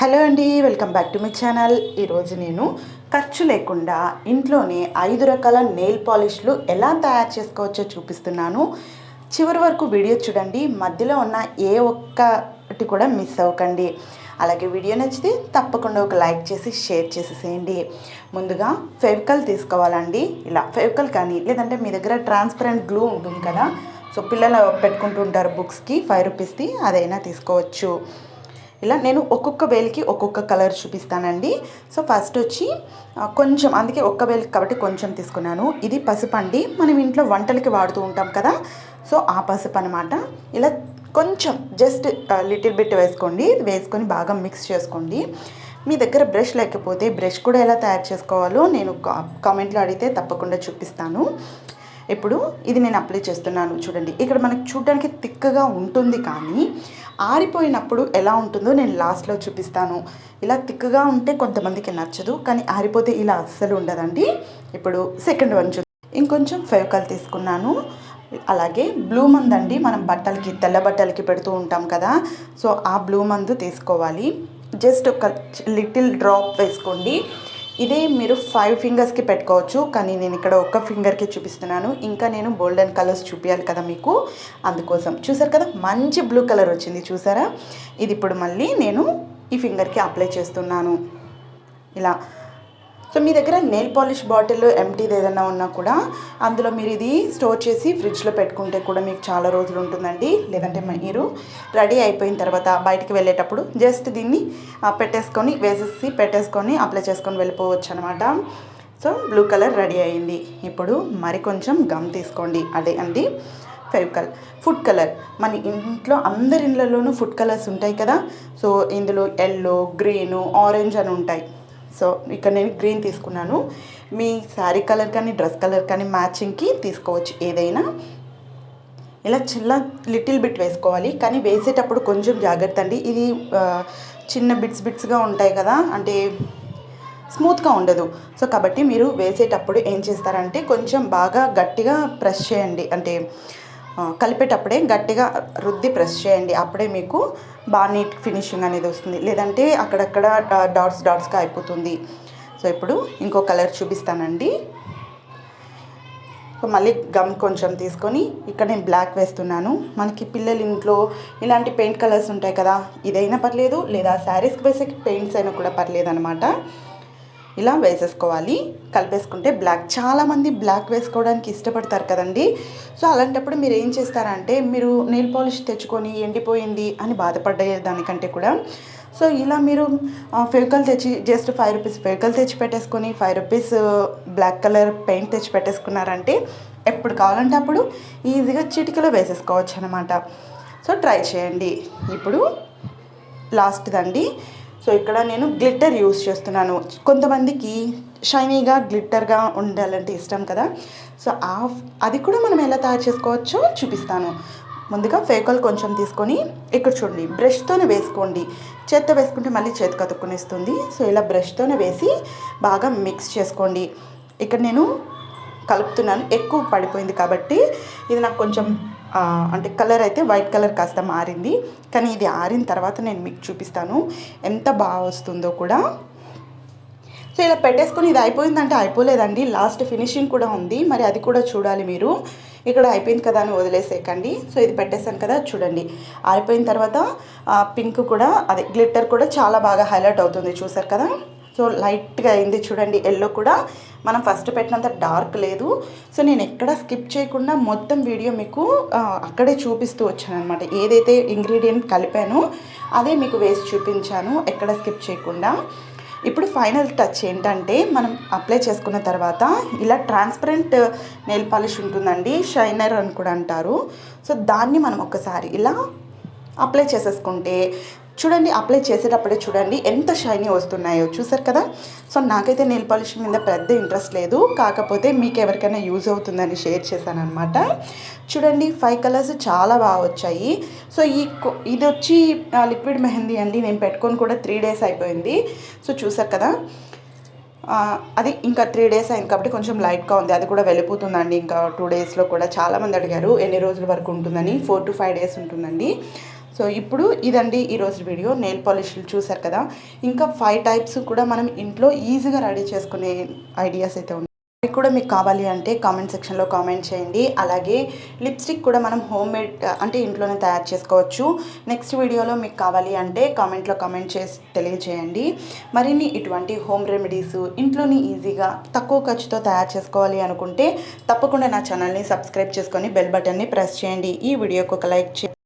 Hello అండి, welcome back to my channel. ఈరోజు నేను ఖర్చు లేకుండా ఇంట్లోనే 5 రకాల నెయిల్ పాలిష్లు ఎలా తయారు చేసుకోవచ్చో చూపిస్తున్నాను. చివరి వరకు వీడియో చూడండి, మధ్యలో ఉన్న ఏ ఒక్కటి కూడా మిస్ అవ్వకండి. అలాగే వీడియో నచ్చితే తప్పకుండా ఒక లైక్ చేసి షేర్ చేసేసేయండి. ముందుగా ఫెవికాల్ తీసుకోవాలండి. ఇలా ఫెవికాల్ కానీ లేదంటే మీ దగ్గర ట్రాన్స్పరెంట్ గ్లూ ఉంటుంది కదా, సో పిల్లలు పెట్టుకుంటూ ఉంటారు బుక్స్కి, 5 రూపీస్ది, అదైనా తీసుకోవచ్చు. ఇలా నేను ఒక్కొక్క వేలికి ఒక్కొక్క కలర్ చూపిస్తానండి. సో ఫస్ట్ వచ్చి కొంచెం, అందుకే ఒక్క వేలికి కాబట్టి కొంచెం తీసుకున్నాను. ఇది పసుపు అండి, మనం ఇంట్లో వంటలకి వాడుతూ ఉంటాం కదా, సో ఆ పసుపు అనమాట. ఇలా కొంచెం జస్ట్ లిటిల్ బిట్ వేసుకోండి. వేసుకొని బాగా మిక్స్ చేసుకోండి. మీ దగ్గర బ్రష్ లేకపోతే బ్రష్ కూడా ఎలా తయారు చేసుకోవాలో నేను కామెంట్లో అడిగితే తప్పకుండా చూపిస్తాను. ఇప్పుడు ఇది నేను అప్లై చేస్తున్నాను. చూడండి, ఇక్కడ మనకు చూడడానికి థిక్గా ఉంటుంది, కానీ ఆరిపోయినప్పుడు ఎలా ఉంటుందో నేను లాస్ట్లో చూపిస్తాను. ఇలా థిక్గా ఉంటే కొంతమందికి నచ్చదు, కానీ ఆరిపోతే ఇలా అస్సలు ఉండదండి. ఇప్పుడు సెకండ్ వన్ ఇంకొంచెం ఫెవికాల్ తీసుకున్నాను. అలాగే బ్లూ మందు అండి, మనం బట్టలకి, తెల్ల బట్టలకి పెడుతూ ఉంటాం కదా, సో ఆ బ్లూ మందు తీసుకోవాలి. జస్ట్ ఒక లిటిల్ డ్రాప్ వేసుకోండి. ఇదే మీరు 5 ఫింగర్స్కి పెట్టుకోవచ్చు, కానీ నేను ఇక్కడ ఒక్క ఫింగర్కి చూపిస్తున్నాను. ఇంకా నేను గోల్డెన్ కలర్స్ చూపించాలి కదా మీకు, అందుకోసం. చూసారు కదా, మంచి బ్లూ కలర్ వచ్చింది చూసారా. ఇది ఇప్పుడు మళ్ళీ నేను ఈ ఫింగర్కి అప్లై చేస్తున్నాను ఇలా. సో మీ దగ్గర నెయిల్ పాలిష్ బాటిల్ ఎంటీది ఏదైనా ఉన్నా కూడా అందులో మీరు ఇది స్టోర్ చేసి ఫ్రిడ్జ్లో పెట్టుకుంటే కూడా మీకు చాలా రోజులు ఉంటుందండి. లేదంటే మీరు రెడీ అయిపోయిన తర్వాత బయటికి వెళ్ళేటప్పుడు జస్ట్ దీన్ని పెట్టేసుకొని అప్లై చేసుకొని వెళ్ళిపోవచ్చు అనమాట. సో బ్లూ కలర్ రెడీ అయింది. ఇప్పుడు మరి కొంచెం గమ్ తీసుకోండి, అదే అండి ఫెవికాల్. ఫుడ్ కలర్, మన ఇంట్లో అందరి ఇళ్ళలోనూ ఫుడ్ కలర్స్ ఉంటాయి కదా, సో ఇందులో ఎల్లో, గ్రీను, ఆరెంజ్ అని ఉంటాయి. సో ఇక్కడ నేను గ్రీన్ తీసుకున్నాను. మీ శారీ కలర్ కానీ డ్రెస్ కలర్ కానీ మ్యాచింగ్కి తీసుకోవచ్చు ఏదైనా. ఇలా లిటిల్ బిట్ వేసుకోవాలి, కానీ వేసేటప్పుడు కొంచెం జాగ్రత్త అండి. ఇది చిన్న బిట్స్గా ఉంటాయి కదా, అంటే స్మూత్గా ఉండదు. సో కాబట్టి మీరు వేసేటప్పుడు ఏం చేస్తారంటే కొంచెం బాగా గట్టిగా ప్రెస్ చేయండి, అంటే కలిపేటప్పుడే గట్టిగా రుద్ది ప్రెస్ చేయండి. అప్పుడే మీకు బాగా నీట్ ఫినిషింగ్ అనేది వస్తుంది. లేదంటే అక్కడక్కడ డాట్స్గా అయిపోతుంది. సో ఇప్పుడు ఇంకో కలర్ చూపిస్తానండి. సో మళ్ళీ గమ్ కొంచెం తీసుకొని ఇక్కడ నేను బ్లాక్ వేస్తున్నాను. మనకి పిల్లల ఇంట్లో ఇలాంటి పెయింట్ కలర్స్ ఉంటాయి కదా, ఇదైనా పర్లేదు, లేదా శారీస్కి వేసే పెయింట్స్ అయినా కూడా పర్లేదు అనమాట. ఇలా వేసేసుకోవాలి. కలిపేసుకుంటే బ్లాక్, చాలామంది బ్లాక్ వేసుకోవడానికి ఇష్టపడతారు కదండి. సో అలాంటప్పుడు మీరు ఏం చేస్తారంటే, మీరు నెయిల్ పాలిష్ తెచ్చుకొని ఎండిపోయింది అని బాధపడే దానికంటే కూడా, సో ఇలా మీరు ఫెవికాల్ తెచ్చి జస్ట్ 5 రూపీస్ ఫెవికాల్ తెచ్చి పెట్టేసుకొని 5 రూపీస్ బ్లాక్ కలర్ పెయింట్ తెచ్చి పెట్టేసుకున్నారంటే ఎప్పుడు కావాలంటే అప్పుడు ఈజీగా చిటికలో వేసేసుకోవచ్చు అనమాట. సో ట్రై చేయండి. ఇప్పుడు లాస్ట్దండి. సో ఇక్కడ నేను గ్లిట్టర్ యూస్ చేస్తున్నాను. కొంతమందికి షైనీగా గ్లిట్టర్గా ఉండాలంటే ఇష్టం కదా, సో అది కూడా మనం ఎలా తయారు చేసుకోవచ్చో చూపిస్తాను. ముందుగా ఫెవికాల్ కొంచెం తీసుకొని ఇక్కడ చూడండి, బ్రష్తోనే వేసుకోండి. చేత్తో వేసుకుంటే మళ్ళీ చేతి కతుక్కునేస్తుంది. సో ఇలా బ్రష్తోనే వేసి బాగా మిక్స్ చేసుకోండి. ఇక్కడ నేను కలుపుతున్నాను, ఎక్కువ పడిపోయింది కాబట్టి ఇది నాకు కొంచెం అంటే కలర్ అయితే వైట్ కలర్ కాస్త మారింది, కానీ ఇది ఆరిన తర్వాత నేను మీకు చూపిస్తాను ఎంత బాగా వస్తుందో కూడా. సో ఇలా పెట్టేసుకొని ఇది అయిపోయిందంటే అయిపోలేదండి, లాస్ట్ ఫినిషింగ్ కూడా ఉంది, మరి అది కూడా చూడాలి మీరు. ఇక్కడ అయిపోయింది కదా అని వదిలేసేయకండి. సో ఇది పెట్టేసాను కదా, చూడండి ఆరిపోయిన తర్వాత పింక్ కూడా, అదే గ్లిట్టర్ కూడా చాలా బాగా హైలైట్ అవుతుంది. చూసారు కదా, సో లైట్గా అయింది చూడండి. ఎల్లో కూడా మనం ఫస్ట్ పెట్టినంత డార్క్ లేదు. సో నేను ఎక్కడ స్కిప్ చేయకుండా మొత్తం వీడియో మీకు అక్కడే చూపిస్తూ వచ్చాను అనమాట. ఏదైతే ఇంగ్రీడియంట్ కలిపానో అదే మీకు వేసి చూపించాను, ఎక్కడ స్కిప్ చేయకుండా. ఇప్పుడు ఫైనల్ టచ్ ఏంటంటే, మనం అప్లై చేసుకున్న తర్వాత ఇలా ట్రాన్స్పరెంట్ నెయిల్ పాలిష్ ఉంటుందండి, షైనర్ అని కూడా అంటారు. సో దాన్ని మనం ఒకసారి ఇలా అప్లై చేసేసుకుంటే చూడండి, అప్లై చేసేటప్పుడే చూడండి ఎంత షైనీ వస్తున్నాయో. చూసారు కదా. సో నాకైతే నెయిల్ పాలిష్ మీద పెద్ద ఇంట్రెస్ట్ లేదు, కాకపోతే మీకు ఎవరికైనా యూజ్ అవుతుందని షేర్ చేశాను అనమాట. చూడండి 5 కలర్స్ చాలా బాగా వచ్చాయి. సో ఇది వచ్చి లిక్విడ్ మెహందీ అండి, నేను పెట్టుకొని కూడా 3 డేస్ అయిపోయింది. సో చూసారు కదా, అది ఇంకా 3 డేస్ అయింది కాబట్టి కొంచెం లైట్గా ఉంది, అది కూడా వెళ్ళిపోతుందండి ఇంకా 2 డేస్లో కూడా. చాలామంది అడిగారు ఎన్ని రోజుల వరకు ఉంటుందని. 4 to 5 డేస్ ఉంటుందండి. సో ఇప్పుడు ఇదండి ఈరోజు వీడియో. నెయిల్ పాలిష్లు చూసారు కదా, ఇంకా 5 టైప్స్ కూడా మనం ఇంట్లో ఈజీగా రెడీ చేసుకునే ఐడియాస్ అయితే ఉన్నాయి. అవి కూడా మీకు కావాలి అంటే కామెంట్ సెక్షన్లో కామెంట్ చేయండి. అలాగే లిప్స్టిక్ కూడా మనం హోమ్ మేడ్ అంటే ఇంట్లోనే తయారు చేసుకోవచ్చు. నెక్స్ట్ వీడియోలో మీకు కావాలి అంటే కామెంట్లో కామెంట్ చేసి తెలియజేయండి. మరిన్ని ఇటువంటి హోమ్ రెమెడీస్ ఇంట్లోని ఈజీగా తక్కువ ఖర్చుతో తయారు చేసుకోవాలి అనుకుంటే తప్పకుండా నా ఛానల్ని సబ్స్క్రైబ్ చేసుకొని బెల్ బటన్ని ప్రెస్ చేయండి. ఈ వీడియోకి ఒక లైక్ చేయండి.